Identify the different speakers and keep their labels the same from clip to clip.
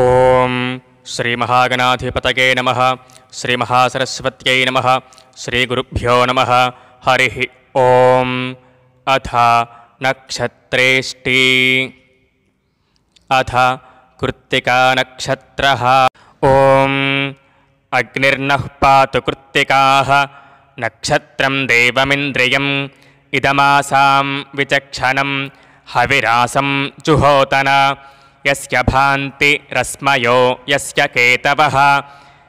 Speaker 1: ओम श्री महागणाधिपतये नमः। श्री महासरस्वत्यै नमः। श्री गुरुभ्यो नमः। हरिः ओम। अथ नक्षत्रेष्टि। अथ कृत्तिका नक्षत्रः। ओम अग्निर्नः पातु कृत्तिकाः नक्षत्रं देवमिन्द्रियम् इदमासां विचक्षणं हविरासं जुहोतन यस्य भान्ति रश्मयो यस्य केतवः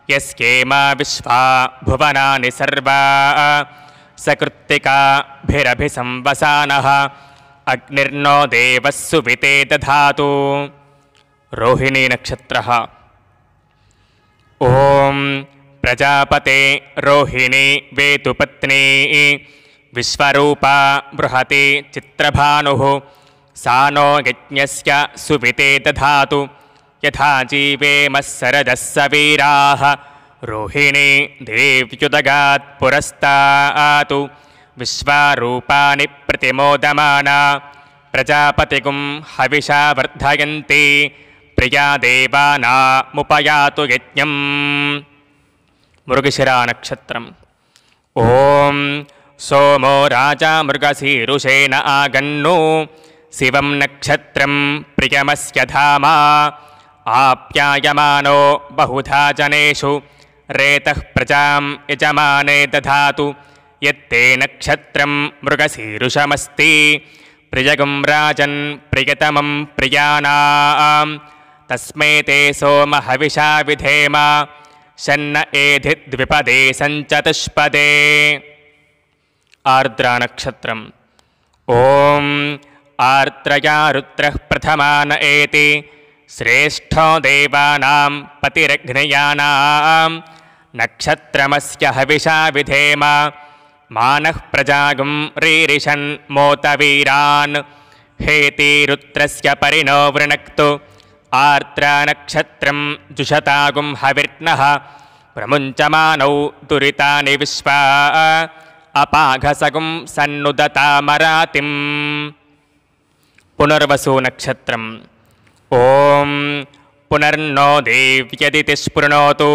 Speaker 1: यस्येमा विश्वा भुवनानि सर्वा सकृत्तिकाभिरभिसंवसानः अग्निर्नो देवः सुविते दधातु। रोहिणी नक्षत्रः। ओम प्रजापते रोहिणी वेतुपत्नी विश्वरूपा बृहति चित्रभानुः सा नो यज्ञस्य सुविते दधातु यथा जीवेमः सरदः सवीराः रोहिणी देव्युदगात् पुरस्तातु विश्वारूपाणि प्रतिमोदमाना प्रजापतिगुं हविषा वर्धयन्ति प्रिया देवानामुपयातु यज्ञम्। मृगशिरा नक्षत्रम्। ओम सोमो राजा मृगशीरुषेण आगन्नु शिवं नक्षत्रं प्रियमस्य धामा आप्यायमानो बहुधा जनेषु रेतः प्रजां यजमाने दधातु यत्ते नक्षत्रं मृगशीरुषमस्ति प्रियगुं राजन् प्रियतमं प्रियाणां तस्मै ते सोम हविषा विधेम शन्न एधि द्विपदे सञ्चतुष्पदे। आर्द्रा नक्षत्रम्। ओम आर्द्रया रुद्रः प्रथमान एति श्रेष्ठो देवानां पतिरग्नयानां नक्षत्रमस्य हविषा विधेम मानः प्रजागुं रीरिषन् मोतवीरान् हेति रुद्रस्य परिणो वृणक्तु आर्द्रा नक्षत्रं जुषतागुं हविर्नः प्रमुञ्चमानौ दुरितानि विश्वा अपाघसगुं सन्नुदतामरातिम्। पुनर्वसु नक्षत्रम्। ओम पुनर्नो देव्यदिति स्पृणोतु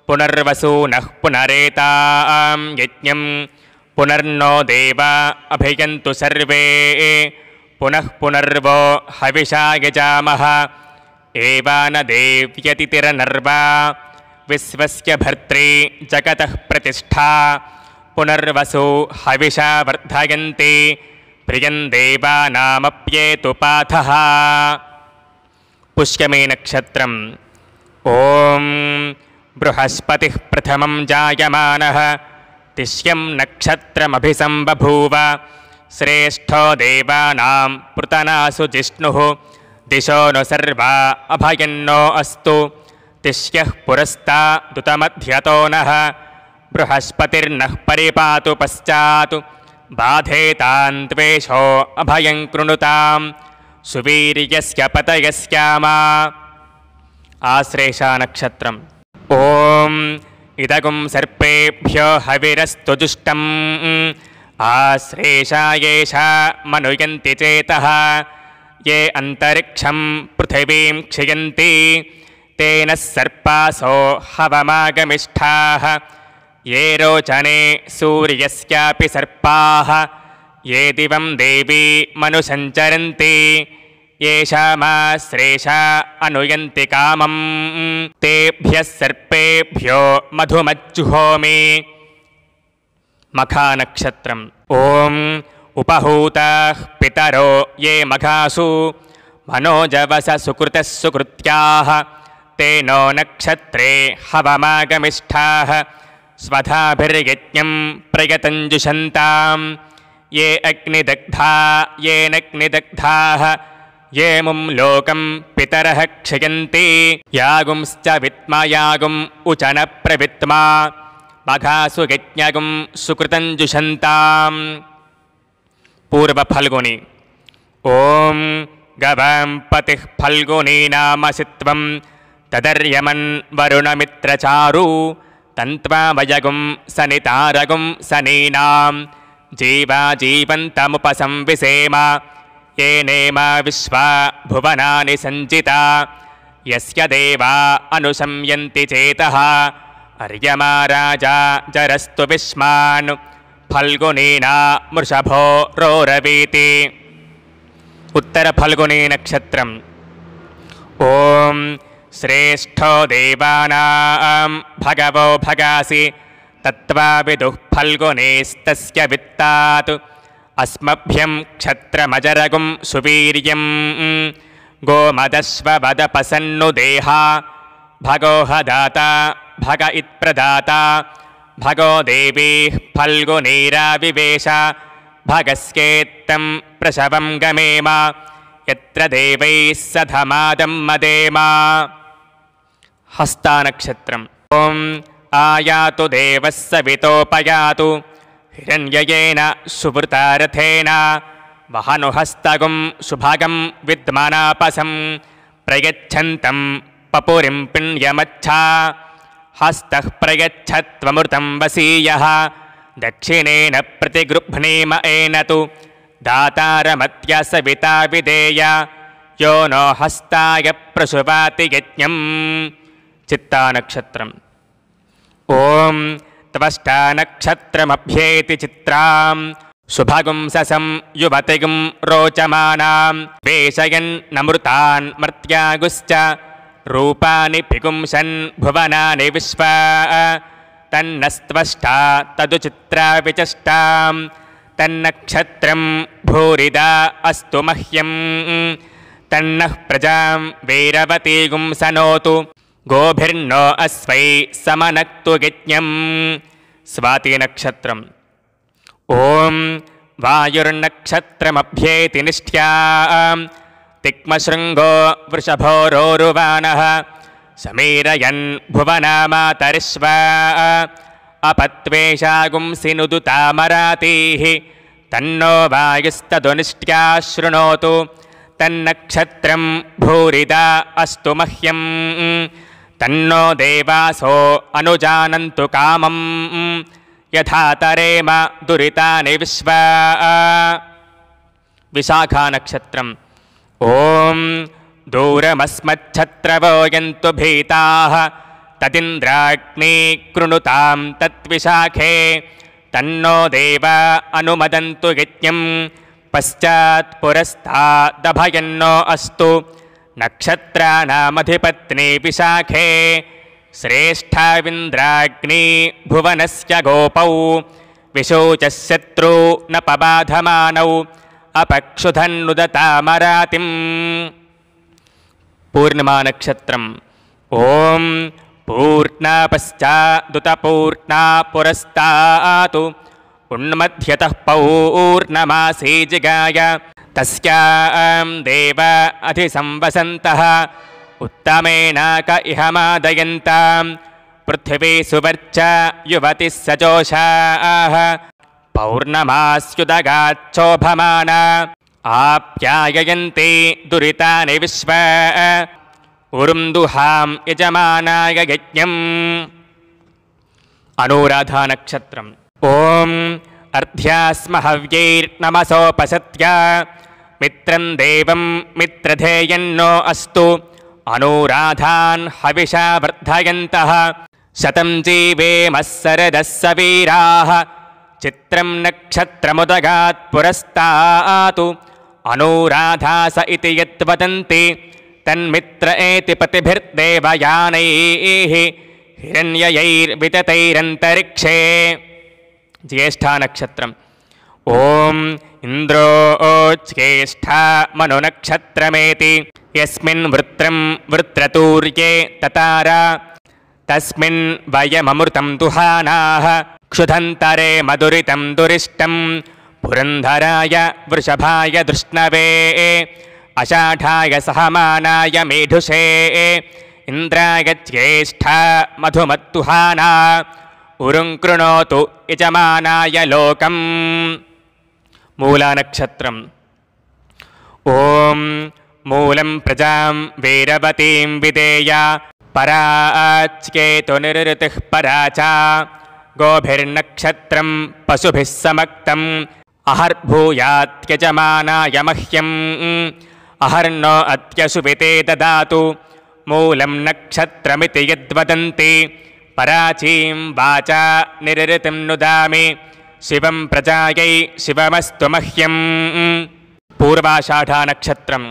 Speaker 1: पुनर्वसूनः पुनरेतां यज्ञं पुनर्नो देवा अभियन्तु सर्वे पुनः पुनर्वो हविषा यजामः एवान देव्यतितिरनर्वा विश्वस्य भर्त्री जगतः प्रतिष्ठा पुनर्वसु हविषा वर्धयन्ति प्रियं देवानामप्येतु पाथः। पुष्यमी नक्षत्रम्। ओम बृहस्पतिः प्रथमं जायमानः तिष्यं नक्षत्रमभिसंबभूव श्रेष्ठो देवानां पृतनासु जिष्णुः दिशो नु सर्वा अभयन्नो अस्तु तिष्यः पुरस्तादुतमध्यतो नः बृहस्पतिर्नः परिपातु पश्चात् बाधेतान् द्वेषो अभयं कृणुतां सुवीर्यस्य पतयस्यामा। आश्लेषा नक्षत्रम्। ओम इदगुं सर्पेभ्यो हविरस्तु जुष्टम् आश्लेषा येषा मनुयन्ति चेतः ये अन्तरिक्षं पृथिवीं क्षयन्ति तेन सर्पासो हवमागमिष्ठाः ये रोचने सूर्यस्यापि सर्पाः ये दिवं देवी मनुसञ्चरन्ति येषामाश्लेषा अनुयन्ति कामं तेभ्यः सर्पेभ्यो मधुमज्जुहोमि। मखा नक्षत्रम्। ओम उपहूताः पितरो ये मघासु मनोजवस सुकृतः सुकृत्याः ते नो नक्षत्रे हवमागमिष्ठाः स्वधाभिर्यज्ञं प्रयतञ्जुषन्तां ये अग्निदग्धा येनग्निदग्धाः ये मुं लोकं पितरः क्षयन्ति यागुंश्च विद्मा यागुम् उचन प्रविद्मा मघासु यज्ञगुं सुकृतञ्जुषन्तां। पूर्वफल्गुनी। ओम गवां पतिः फल्गुनी नामसित्वं तदर्यमन् वरुणमित्रचारु तन्त्वा वयगुं सनितारगुं सनीनां जीवा जीवन्तमुपसंविसेम येनेमा विश्वा भुवनानि सञ्चिता यस्य देवा अनुशम्यन्ति चेतः अर्यमा राजा जरस्तु विश्मान् फल्गुनीना मृषभो रोरवीति। उत्तरफल्गुनी नक्षत्रम्। ॐ श्रेष्ठो देवानां भगवो भगासि तत्त्वाविदुः फल्गुनेस्तस्य वित्तात् अस्मभ्यं क्षत्रमजरगुं सुवीर्यं गोमदश्ववदपसन्नुदेहा भगो हदाता भग इत्प्रदाता भगो देवीः फल्गुनीराविवेश भगस्येत्तं प्रशवं गमेम यत्र देवैः सधमादं मदेम। हस्तानक्षत्रम्। ॐ आयातु देवः सवितोपयातु हिरण्ययेन सुवृतारथेन वहनुहस्तगुं सुभगं विद्मनापसं प्रयच्छन्तं पपुरिं पिण्यमच्छा हस्तः प्रयच्छत्वमृतं वसीयः दक्षिणेन प्रतिगृह्णीम एनतु दातारमत्य सविता विदेय यो नो हस्ताय प्रसुवाति यज्ञम्। चित्तानक्षत्रम्। ॐ त्वष्टानक्षत्रमभ्येति चित्रां सुभगुंससं युवतिगुं रोचमानां वेशयन् नमृतान् मर्त्यागुश्च रूपाणि पिगुंसन् भुवनानि विश्वा तन्नस्त्वष्टा तदुचित्रा विचष्टां तन्नक्षत्रं भूरिदा अस्तु मह्यं तन्नः प्रजां वीरवतीगुं सनोतु गोभिर्नो अश्वै समनक्तु यज्ञम्। स्वातिनक्षत्रम्। ॐ वायुर्नक्षत्रमभ्येति निष्ठ्यां तिक्मशृङ्गो वृषभो रोरुवाणः समीरयन् भुवनामातरिष्वा अपत्वेषागुंसि नुदुतामरातीः तन्नो वायुस्तदुनिष्ट्या शृणोतु तन्नक्षत्रं भूरिदा अस्तु मह्यं तन्नो देवासो अनुजानन्तु कामं यथा तरेम दुरितानि विश्वा। विशाखानक्षत्रम्। ॐ दूरमस्मच्छत्रवो यन्तु भीताः तदिन्द्राग्नी कृणुतां तत्विशाखे तन्नो देवा अनुमदन्तु यज्ञं पश्चात् पुरस्तादभयन्नो अस्तु नक्षत्राणामधिपत्नी विशाखे श्रेष्ठाविन्द्राग्नी भुवनस्य गोपौ विशोचः शत्रु न पबाधमानौ अपक्षुधन्नुदतामरातिम्। पूर्णिमानक्षत्रम्। ॐ पूर्णा पश्चादुतपूर्णा पुरस्तातु उन्मध्यतः पौर्णमासी जिगाय तस्यां देव अधिसंवसन्तः उत्तमेनाक इह मादयन्तां पृथिवी सुवर्च युवतिः सजोषाः पौर्णमास्युदगाच्छोभमाना आप्याययन्ति दुरितानि विश्वा उरुन्दुहां यजमानाय यज्ञम्। अनुराधानक्षत्रम्। ॐ अर्ध्यास्महव्यैर्नमसोपसत्य मित्रं देवं मित्रधेयन्नो अस्तु अनुराधान् हविषा वर्धयन्तः शतं जीवेमः सरदः सवीराः चित्रं नक्षत्रमुदगात् पुरस्तातु अनुराधास इति यद्वदन्ति तन्मित्र एति पतिभिर्देवयानैः हिरण्ययैर्विततैरन्तरिक्षे। ज्येष्ठानक्षत्रम्। ॐ इन्द्रोच्येष्ठा मनुनक्षत्रमेति यस्मिन् वृत्रं वृत्रतूर्ये ततारा तस्मिन् वयममृतं दुहानाः क्षुधन्तरे मधुरितं दुरिष्टं पुरन्धराय वृषभाय धृष्णवे अषाढाय सहमानाय मेढुषे इन्द्राय ज्येष्ठा मधुमत्तुहाना उरुङ्कृणोतु यजमानाय लोकम्। मूलानक्षत्रम्। ॐ मूलं प्रजां वीरवतीं विदेय पराच्केतु निरृतिः परा च गोभिर्नक्षत्रं पशुभिः समक्तम् अहर्भूयात्यजमानाय मह्यम् अहर्नो अत्यशुभिते ददातु मूलं नक्षत्रमिति यद्वदन्ति पराचीं वाचा निरृतिं नुदामि शिवं प्रजायै शिवमस्तु मह्यं पूर्वाषाढा नक्षत्रम्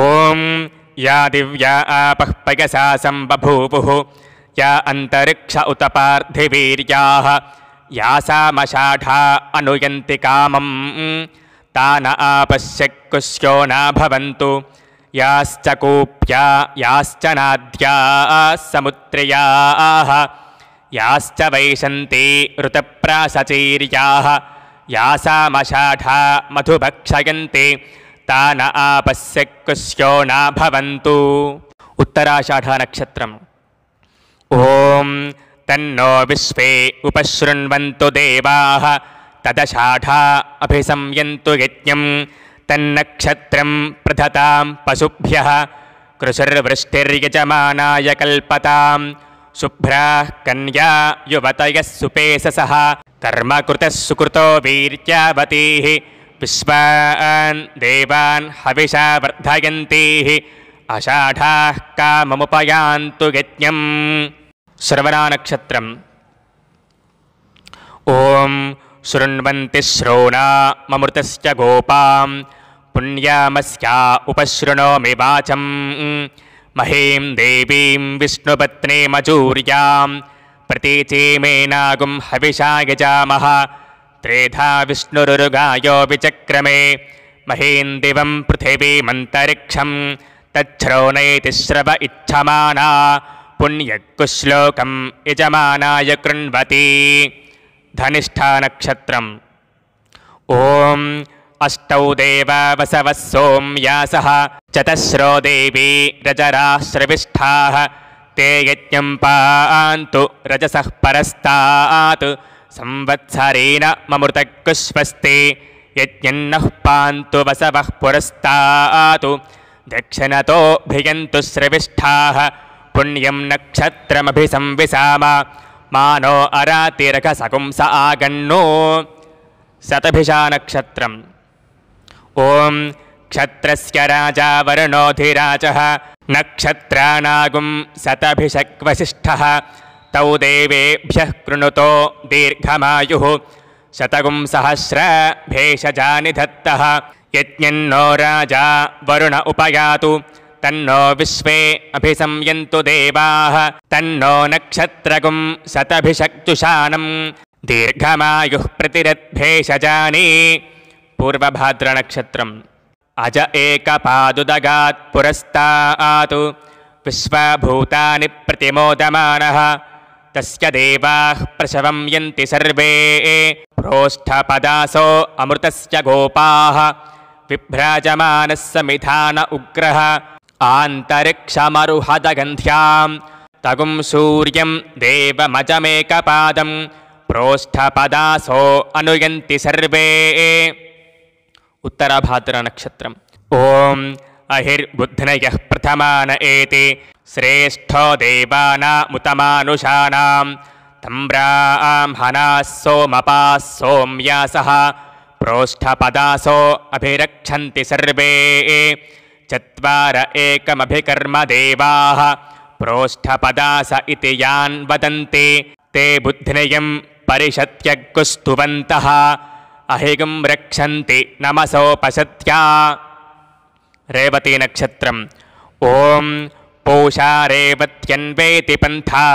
Speaker 1: ॐ या दिव्या आपः पयसा सम्बभूवुः या अन्तरिक्ष उत पार्थिवीर्याः यासामषाढा अनुयन्ति कामं तान आपश्य कुस्यो न भवन्तु याश्च कूप्या याश्च नाद्याः समुद्रयाः याश्च वैशन्ती ऋतप्रासचीर्याः यासामषाढा मधुभक्षयन्ति तान आपश्य कुस्यो न भवन्तु उत्तराषाढा नक्षत्रम् ॐ तन्नो विश्वे उपशृण्वन्तु देवाः तदषाढा अभिसंयन्तु यज्ञं तन्नक्षत्रं प्रदतां पशुभ्यः कृषिर्वृष्टिर्यजमानाय कल्पतां शुभ्राः कन्या युवतयः सुपेशसः कर्मकृतः सुकृतो वीर्यावतीः विश्वान् देवान् हविषा वर्धयन्तीः अषाढाः काममुपयान्तु यज्ञं श्रवणानक्षत्रम् ॐ शृण्वन्ति श्रोणा ममृतस्य गोपां पुण्यामस्या उपशृणोमि वाचं महीं देवीं विष्णुपत्नीमजूर्यां प्रतीचीमेनागुं हविषा यजामः त्रेधा विष्णुरुगायो विचक्रमे महीं दिवं पृथिवीमन्तरिक्षं तच्छ्रोणैति श्रव इच्छमाना पुण्यकुश्लोकं यजमानाय कृण्वति धनिष्ठा नक्षत्रम् ॐ अष्टौ देवा वसवः सोम्यासः चतस्रो देवी रजराश्रविष्ठाः ते यज्ञं पान्तु रजसः परस्तात् संवत्सरेण ममृतकुष्वस्ते यज्ञन्नः पान्तु वसवः पुरस्तात् दक्षिणतो भियन्तु श्रविष्ठाः पुण्यं नक्षत्रमभिसंविसाम मानो अरातिरघसकुंस आगन्नो शतभिषा नक्षत्रम् ॐ क्षत्रस्य राजा वरुणोऽधिराजः नक्षत्राणागुं शतभिषग्वसिष्ठः तौ देवेभ्यः कृणुतो दीर्घमायुः शतगुं सहस्रभेषजानि धत्तः यज्ञन्नो राजा वरुण उपयातु तन्नो विश्वे अभिसंयन्तु देवाः तन्नो नक्षत्रगुं शतभिषक्जुषाणं दीर्घमायुः प्रतिरद्भेषजानि पूर्वभाद्रनक्षत्रम् अज एकपादुदगात् पुरस्तात् विश्वभूतानि प्रतिमोदमानः तस्य देवाः प्रशवं यन्ति सर्वे प्रोष्ठपदासो अमृतस्य गोपाः विभ्राजमानः समिधान उग्रः आन्तरिक्षमरुहदगन्ध्यां तगुं सूर्यं देवमजमेकपादं प्रोष्ठपदासो अनुयन्ति सर्वे उत्तरभाद्रनक्षत्रम् ॐ अहिर्बुध्नयः प्रथमान एति श्रेष्ठो देवानामुतमानुषाणां तम्ब्राह्मणाः सोमपाः सोम्यासः प्रोष्ठपदासो अभिरक्षन्ति सर्वे चत्वार एकमभिकर्म देवाः प्रोष्ठपदास इति यान् वदन्ति ते बुध्नयं परिषत्यग्गुस्तुवन्तः अहिगुं रक्षन्ति नमसोपशत्या रेवती नक्षत्रम् ॐ पूषा रेवत्यन्वेति पन्था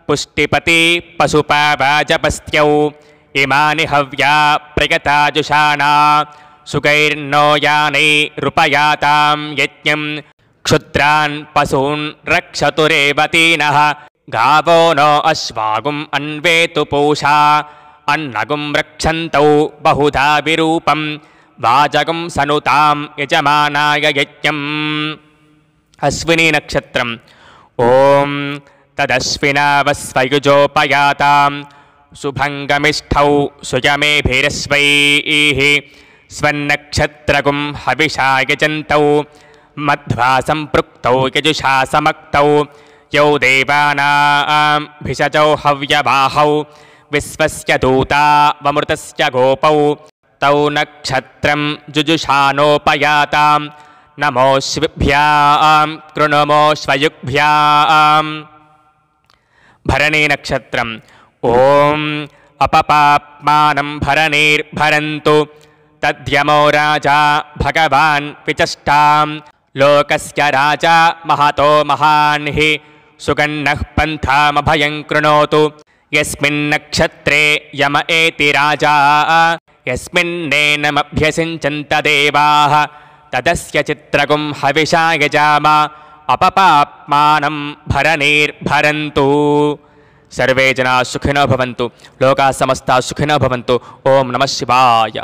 Speaker 1: पुष्टिपति पशुपा वाजपस्त्यौ इमानि हव्या प्रयताजुषाणा सुगैर्नो यानैरुपयातां यज्ञं क्षुद्रान् पशून् रक्षतु रेवतीनः गावो नो अश्वागुम् अन्वेतु पूषा अन्नगुं रक्षन्तौ बहुधा विरूपं वाजगुं सनुतां यजमानाय यज्ञम् अश्विनी नक्षत्रम् ॐ तदश्विनावस्वयुजोपयातां सुभङ्गमिष्ठौ सुयमेभिरश्वैः स्वन्नक्षत्रगुं हविषा यजन्तौ मध्वा सम्पृक्तौ यजुषा समक्तौ यौ देवानां भिषजौ हव्यवाहौ विश्वस्य दूता वमृतस्य गोपौ तौ नक्षत्रं जुजुषानोपयातां नमोऽश्विभ्यां कृणुमोऽश्वयुग्भ्यां भरणी नक्षत्रम् ॐ अपपाप्मानं भरणीर्भरन्तु तद्यमो राजा भगवान् विचष्टां लोकस्य राजा महतो महान् हि सुगन्नः पन्थामभयं कृणोतु यस्मिन्नक्षत्रे यम एति राजा यस्मिन्नेनमभ्यसिञ्चन्त देवाः तदस्य चित्रगुं हविषा यजाम अपपाप्मानं भरणीर्भरन्तु। सर्वे जनाः सुखिनो भवन्तु, लोकाः समस्ताः सुखिनो भवन्तु। ओम नमः शिवाय।